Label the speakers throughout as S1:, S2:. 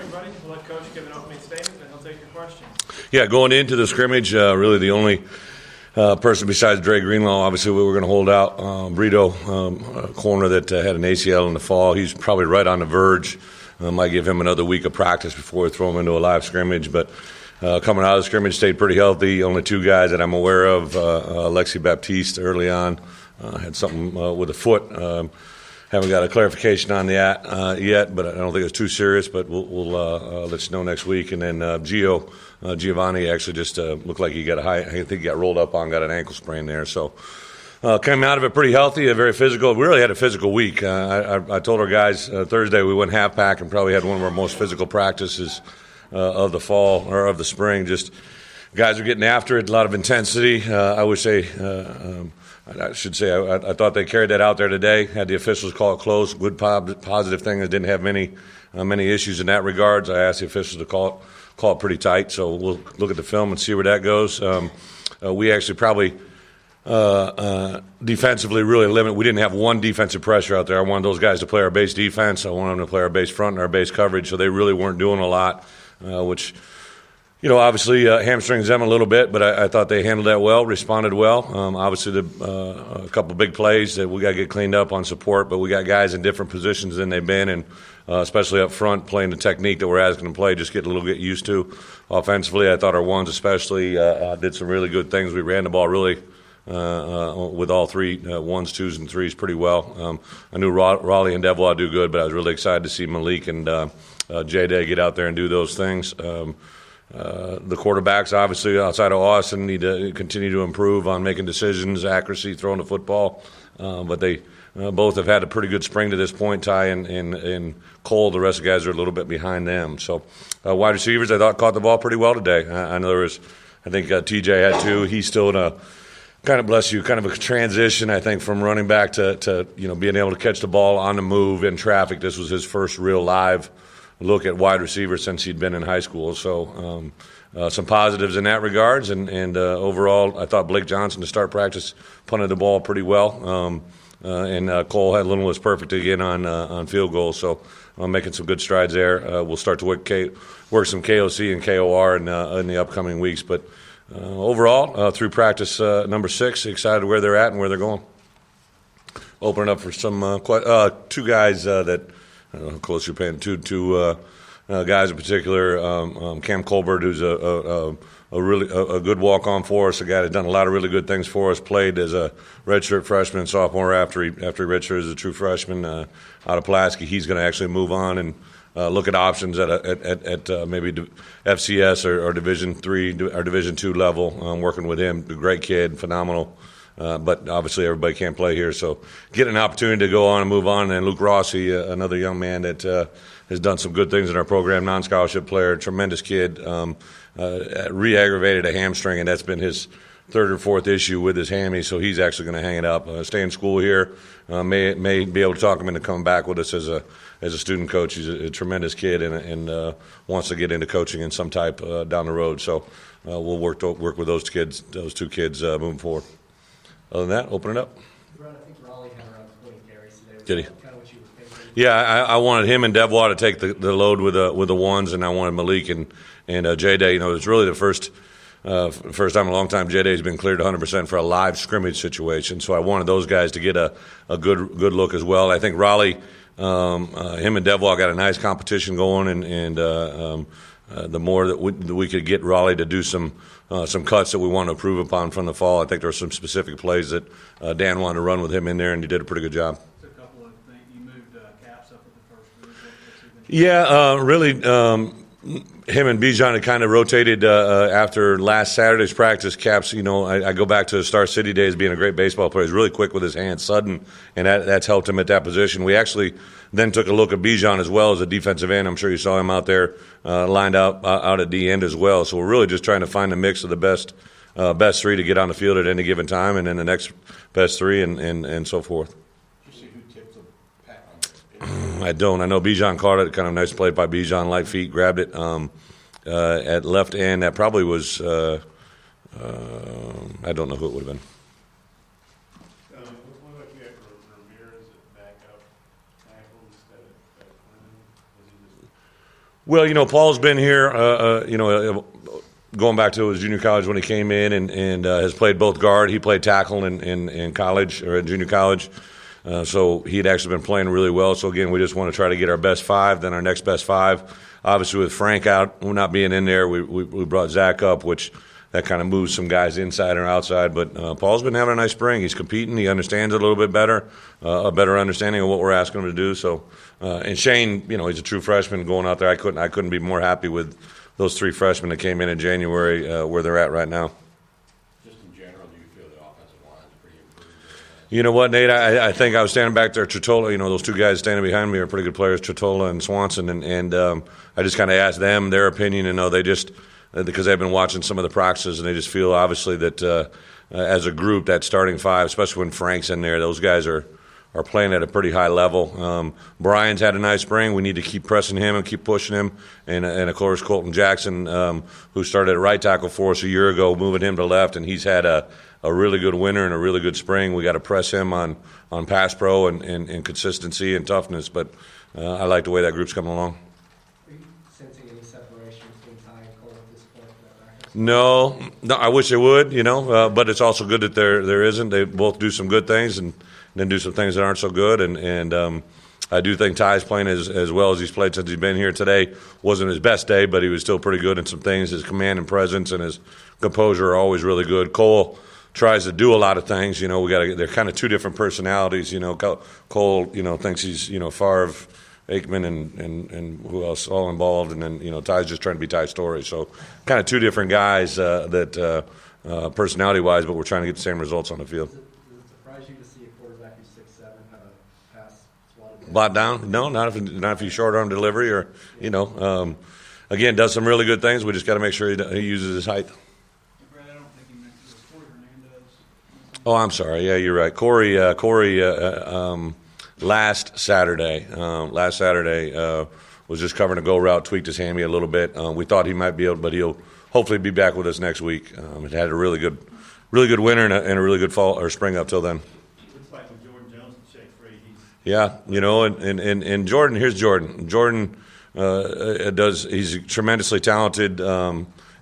S1: everybody. We'll let Coach give an opening statement, and he'll take your questions.
S2: Yeah, going into the scrimmage, really the only person besides Dre Greenlaw, obviously, we were going to hold out Brito, corner that had an ACL in the fall. He's probably right on the verge. Might give him another week of practice before we throw him into a live scrimmage. But coming out of the scrimmage, stayed pretty healthy. Only two guys that I'm aware of, Alexi Baptiste early on, had something with a foot. Haven't got a clarification on that yet, but I don't think it's too serious. But we'll let you know next week. And then Giovanni actually just looked like he got I think he got rolled up on, got an ankle sprain there. So came out of it pretty healthy, very physical. We really had a physical week. I told our guys Thursday we went half pack and probably had one of our most physical practices of the fall or of the spring. Just guys are getting after it, a lot of intensity. I should say I thought they carried that out there today. Had the officials call it close. Good positive thing. They didn't have many issues in that regards. I asked the officials to call it pretty tight. So we'll look at the film and see where that goes. We actually probably defensively really limited. We didn't have one defensive pressure out there. I wanted those guys to play our base defense. I wanted them to play our base front and our base coverage. So they really weren't doing a lot, which – obviously hamstrings them a little bit, but I thought they handled that well, responded well. Obviously, a couple of big plays that we got to get cleaned up on support, but we got guys in different positions than they've been, and especially up front, playing the technique that we're asking them to play, just get a little bit used to. Offensively, I thought our ones especially did some really good things. We ran the ball really with all three, ones, twos, and threes pretty well. I knew Raleigh and Devois do good, but I was really excited to see Malik and J-Day get out there and do those things. The quarterbacks, obviously, outside of Austin, need to continue to improve on making decisions, accuracy, throwing the football. But they both have had a pretty good spring to this point. Ty and Cole, the rest of the guys are a little bit behind them. So wide receivers, I thought, caught the ball pretty well today. I know I think TJ had two. He's still in a kind of a transition, I think, from running back to being able to catch the ball on the move in traffic. This was his first real live look at wide receiver since he'd been in high school. So some positives in that regards. And overall, I thought Blake Johnson to start practice punted the ball pretty well. And Cole had was perfect again on field goals. So making some good strides there. We'll start to work some KOC and KOR in the upcoming weeks. But overall, through practice number 6, excited where they're at and where they're going. Opening up for some two guys that – I don't know how close you're paying. Two guys in particular, Cam Colbert, who's a really good walk-on for us, a guy that's done a lot of really good things for us, played as a redshirt freshman and sophomore after he redshirted as a true freshman out of Pulaski. He's going to actually move on and look at options at maybe FCS or Division III or Division II level. Working with him, a great kid, phenomenal. But obviously everybody can't play here, so get an opportunity to go on and move on. And Luke Rossi, another young man that has done some good things in our program, non-scholarship player, tremendous kid, re-aggravated a hamstring, and that's been his third or fourth issue with his hammy, so he's actually going to hang it up. Stay in school here, may be able to talk him into coming back with us as a student coach. He's a tremendous kid and wants to get into coaching in some type down the road. So we'll work with those two kids moving forward. Other than that, open it up.
S3: Brett, I think Raleigh had around 20 carries today.
S2: Did he?
S3: Kind of what you were thinking.
S2: Yeah, I wanted him and Devois to take the load with the ones, and I wanted Malik and J-Day. It's really the first time in a long time J-Day's been cleared 100% for a live scrimmage situation. So I wanted those guys to get a good look as well. I think Raleigh, him and Devois got a nice competition going, and the more that we could get Raleigh to do some cuts that we want to improve upon from the fall. I think there were some specific plays that Dan wanted to run with him in there, and he did a pretty good job.
S1: So a couple of things. You moved Caps up at the first group.
S2: Yeah, really, him and Bijan had kind of rotated after last Saturday's practice. Caps, I go back to the Star City days being a great baseball player. He's really quick with his hands, sudden, and that's helped him at that position. We actually then took a look at Bijan as well as a defensive end. I'm sure you saw him out there lined out at the end as well. So we're really just trying to find a mix of the best three to get on the field at any given time, and then the next best three and so forth.
S4: Did you see who tipped the pack on it?
S2: I don't. I know Bijan caught it. Kind of nice play by Bijan. Light feet, grabbed it at left end. That probably was I don't know who it would have been.
S4: What about you had Ramirez at backup tackle instead of Clinton? Was he just
S2: Well, Paul's been here, going back to his junior college when he came in and has played both guard. He played tackle in college or at junior college. So he had actually been playing really well. So, again, we just want to try to get our best five, then our next best five. Obviously, with Frank out, not being in there, we brought Zach up, which that kind of moves some guys inside and outside. But Paul's been having a nice spring. He's competing. He understands it a little bit better, a better understanding of what we're asking him to do. So, and Shane, he's a true freshman going out there. I couldn't be more happy with those three freshmen that came in January where they're at right now.
S4: Just in general, do you feel the offensive line is pretty improved?
S2: You know what, Nate? I think I was standing back there, Tritola. Those two guys standing behind me are pretty good players, Tritola and Swanson. And I just kind of asked them their opinion, and they just because they've been watching some of the practices, and they just feel obviously that as a group, that starting five, especially when Frank's in there, those guys are playing at a pretty high level. Brian's had a nice spring. We need to keep pressing him and keep pushing him. And of course, Colton Jackson, who started at right tackle for us a year ago, moving him to left, and he's had a really good winter and a really good spring. We got to press him on pass pro and consistency and toughness. But I like the way that group's coming along.
S3: Are you sensing any separation between Ty and Cole at this point for that practice?
S2: No, I wish they would, but it's also good that there isn't. They both do some good things and then do some things that aren't so good. And I do think Ty's playing as well as he's played since he's been here. Today wasn't his best day, but he was still pretty good in some things. His command and presence and his composure are always really good. Cole tries to do a lot of things. They're kind of two different personalities. Cole, thinks he's, Favre, Aikman, and who else all involved. And then, Ty's just trying to be Ty Story. So kind of two different guys that personality-wise, but we're trying to get the same results on the field.
S3: Does it surprise you to see a quarterback who's 6'7" have a pass swatted down?
S2: Blot down? No, not if he's short arm delivery or, again, does some really good things. We just got to make sure he uses his height.
S1: Brad, I don't think you mentioned this. Corey Hernandez.
S2: Oh, I'm sorry. Yeah, you're right. Corey, last Saturday was just covering a go route, tweaked his hammy a little bit. We thought he might be able, but he'll hopefully be back with us next week. It had a really good winter and a really good fall or spring up till then.
S5: Looks like when Jordan Jones is shake free,
S2: Yeah, and Jordan. Here's Jordan. Jordan he's tremendously talented,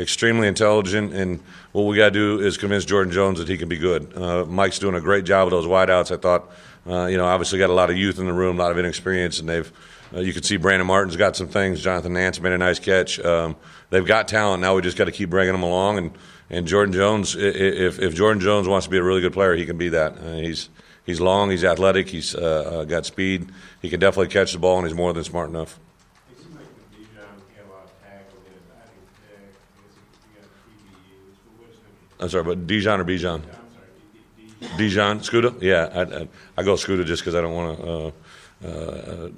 S2: extremely intelligent, and what we got to do is convince Jordan Jones that he can be good. Mike's doing a great job with those wideouts. I thought, obviously got a lot of youth in the room, a lot of inexperience, and you can see Brandon Martin's got some things. Jonathan Nance made a nice catch. They've got talent. Now we just got to keep bringing them along. And Jordan Jones, if Jordan Jones wants to be a really good player, he can be that. He's long, he's athletic, he's got speed. He can definitely catch the ball, and he's more than smart enough.
S5: it seems like with Dijon, he had a lot of tackle in his batting pick. I guess he got TBUs. What's the
S2: I'm sorry, but Dijon or Bijan?
S5: I'm sorry,
S2: Dijon, Scuda? Yeah, I go Scuda just because I don't want to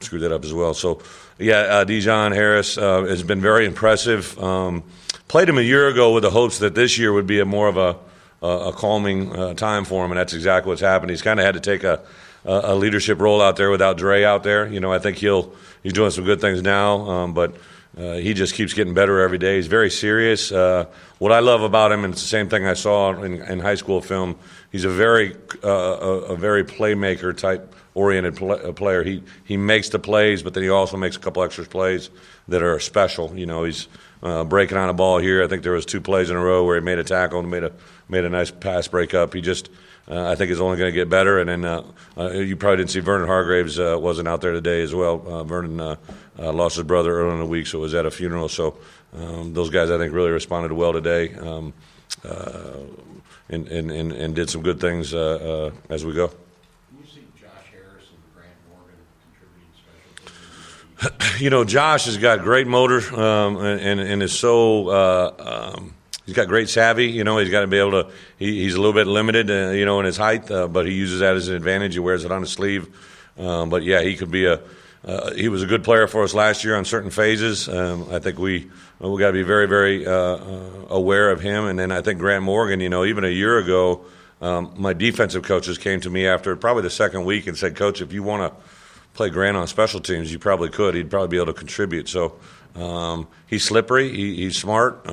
S2: screw that up as well. So, yeah, Dijon Harris has been very impressive. Played him a year ago with the hopes that this year would be more of a calming time for him, and that's exactly what's happened. He's kind of had to take a leadership role out there without Dre out there. I think he's doing some good things now, but he just keeps getting better every day. He's very serious. What I love about him, and it's the same thing I saw in high school film, he's a very playmaker type oriented player. He makes the plays, but then he also makes a couple extra plays that are special. He's breaking on a ball here. I think there was 2 plays in a row where he made a tackle and made a nice pass breakup. He just I think is only going to get better. And then you probably didn't see Vernon Hargraves wasn't out there today as well. Vernon lost his brother early in the week, so was at a funeral. So those guys I think really responded well today and did some good things as we go.
S4: Can you see Josh Harris and Grant Morgan contributing special teams?
S2: Josh has got great motor and is so he's got great savvy. He's got to be able to. He's a little bit limited, in his height, but he uses that as an advantage. He wears it on his sleeve. But yeah, he could be he was a good player for us last year on certain phases. I think we got to be very, very aware of him. And then I think Grant Morgan, even a year ago, my defensive coaches came to me after probably the second week and said, "Coach, if you want to play Grant on special teams, you probably could. He'd probably be able to contribute." So he's slippery. He's smart.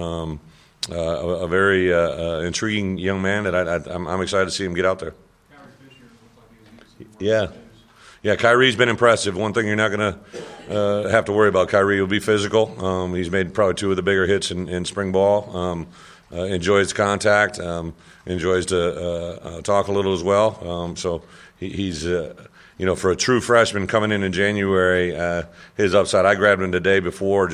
S2: A very intriguing young man that I'm excited to see him get out there.
S1: Kyrie Fisher looked like he was using some more
S2: Yeah, Kyrie's been impressive. One thing you're not going to have to worry about. Kyrie will be physical. He's made probably 2 of the bigger hits in spring ball. Enjoys contact. Enjoys to talk a little as well. So he's for a true freshman coming in January, his upside. I grabbed him the day before.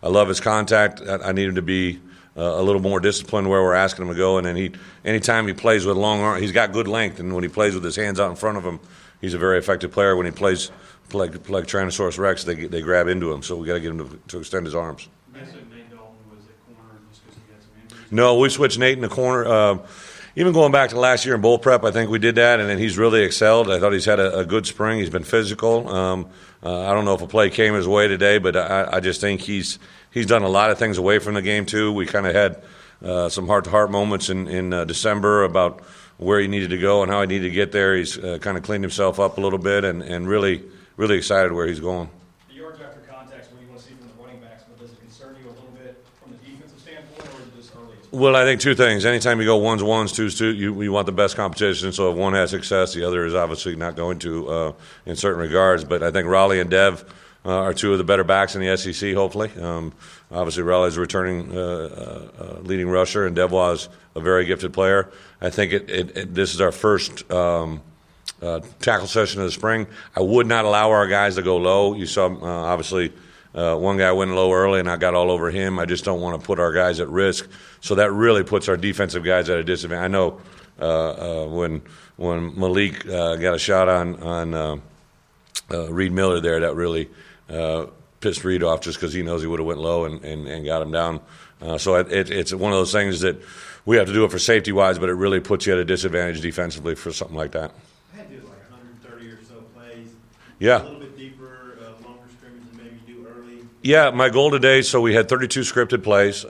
S2: I love his contact. I need him to be a little more disciplined where we're asking him to go. And then anytime he plays with long arms, he's got good length. And when he plays with his hands out in front of him, he's a very effective player. When he plays like Tyrannosaurus Rex, they grab into him. So we got to get him to extend his arms.
S1: You said Nate Dalton was at corner just because he had some injuries?
S2: No, we switched Nate in the corner. Even going back to last year in bowl prep, I think we did that, and then he's really excelled. I thought he's had a good spring. He's been physical. I don't know if a play came his way today, but I just think he's done a lot of things away from the game too. We kind of had some heart-to-heart moments in December about where he needed to go and how he needed to get there. He's kind of cleaned himself up a little bit and really excited where he's going.
S3: The yards after contact, what do you want to see from the running backs? But does it concern you a little bit from the defensive standpoint, or is it just early?
S2: Well, I think 2 things. Anytime you go 1s, 2s, 2, you want the best competition. So if one has success, the other is obviously not going to in certain regards. But I think Raleigh and Dev are 2 of the better backs in the SEC, hopefully. Obviously, Raleigh's a returning leading rusher, and Dev was a very gifted player. I think this is our first tackle session of the spring. I would not allow our guys to go low. You saw, obviously, one guy went low early, and I got all over him. I just don't want to put our guys at risk. So that really puts our defensive guys at a disadvantage. I know when Malik got a shot on Reed Miller there, that really pissed Reed off just because he knows he would have went low and got him down. So it's one of those things that we have to do it for safety-wise, but it really puts you at a disadvantage defensively for something like that.
S5: I had to do like 130 or so plays.
S2: Yeah.
S5: A little bit deeper, longer scrimmage than maybe do early.
S2: Yeah, my goal today, so we had 32 scripted plays.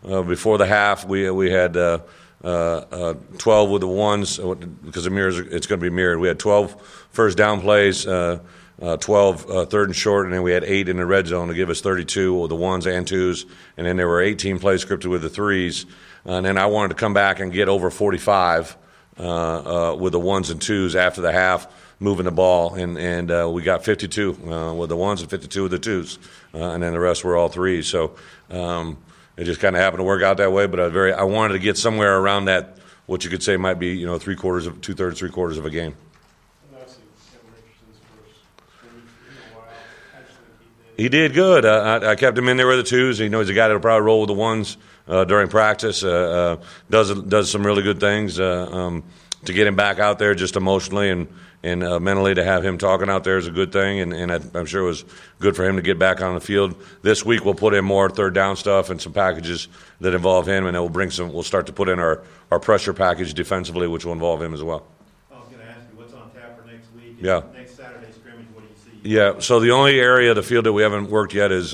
S2: Before the half, we had 12 with the ones, because it's going to be mirrored. We had 12 first down plays, 12 third and short, and then we had 8 in the red zone to give us 32 with the ones and twos, and then there were 18 plays scripted with the threes. And then I wanted to come back and get over 45 with the ones and twos after the half, moving the ball, and we got 52 with the ones and 52 with the twos, and then the rest were all threes. So it just kind of happened to work out that way. But I wanted to get somewhere around that, what you could say might be 2/3, 3/4 of a game. He did good. I kept him in there with the twos. He knows he's a guy that'll probably roll with the ones during practice. Does some really good things to get him back out there just emotionally and mentally. To have him talking out there is a good thing, and I'm sure it was good for him to get back on the field. This week we'll put in more third down stuff and some packages that involve him, and we'll start to put in our pressure package defensively, which will involve him as well.
S5: I was going to ask you, what's on tap for next week?
S2: Yeah.
S5: Next Saturday scrimmage, what do you see?
S2: Yeah, so the only area of the field that we haven't worked yet is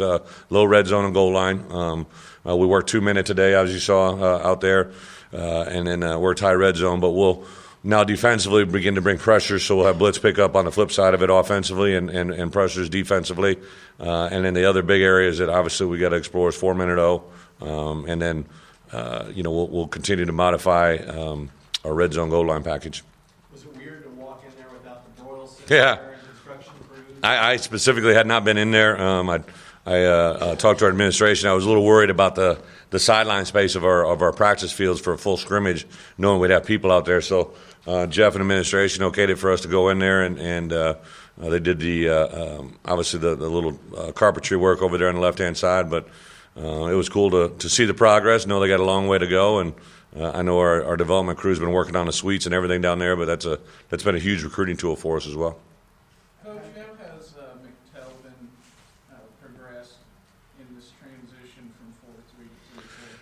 S2: low red zone and goal line. We worked 2-minute today, as you saw out there, and then worked high red zone. But we'll now defensively begin to bring pressure, so we'll have blitz pick up on the flip side of it offensively and pressures defensively. And then the other big areas that obviously we got to explore is 4-minute O, and then we'll continue to modify our red zone goal line package.
S3: Was it weird to walk in there without the Broyles?
S2: Yeah.
S3: Instruction crews?
S2: I specifically had not been in there. I talked to our administration. I was a little worried about the sideline space of our practice fields for a full scrimmage, knowing we'd have people out there. So Jeff and administration okayed it for us to go in there, and they did obviously the little carpentry work over there on the left-hand side. But it was cool to see the progress. Know they got a long way to go, and I know our development crew's been working on the suites and everything down there. But that's been a huge recruiting tool for us as well.
S1: Coach, how has McTelvin progressed in this transition from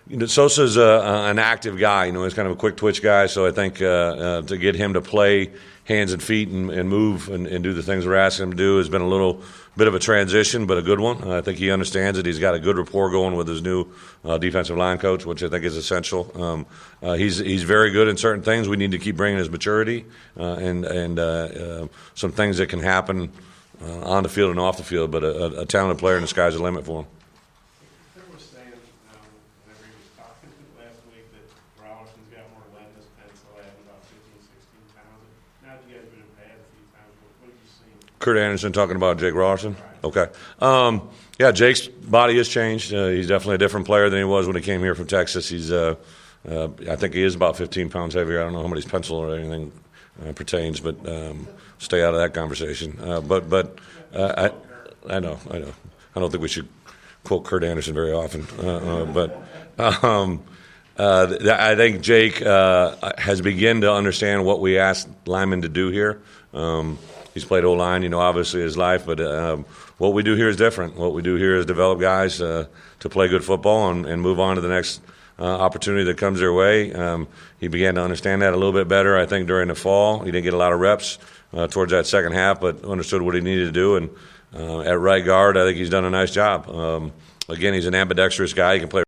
S1: 4-3 to 3-4?
S2: Sosa's an active guy. He's kind of a quick twitch guy. So I think to get him to play hands and feet and move and do the things we're asking him to do has been a little bit of a transition, but a good one. I think he understands it. He's got a good rapport going with his new defensive line coach, which I think is essential. He's very good in certain things. We need to keep bringing his maturity and some things that can happen on the field and off the field. But a talented player, and the sky's the limit for him.
S5: There was saying, whenever he was talking last week, that Rolison's got more lead in his pencil, adding about 15, 16 pounds. Now that you guys have been in pad a few times, what have you seen?
S2: Kurt Anderson talking about Jake Rawson? Okay. Yeah, Jake's body has changed. He's definitely a different player than he was when he came here from Texas. He's, I think he is about 15 pounds heavier. I don't know how much his pencil or anything pertains, but stay out of that conversation. I know. I don't think we should quote Kurt Anderson very often, I think Jake has begun to understand what we asked linemen to do here. He's played O-line, obviously his life, but what we do here is different. What we do here is develop guys to play good football and move on to the next opportunity that comes their way. He began to understand that a little bit better, I think, during the fall. He didn't get a lot of reps towards that second half, but understood what he needed to do. And at right guard, I think he's done a nice job. Again, he's an ambidextrous guy. He can play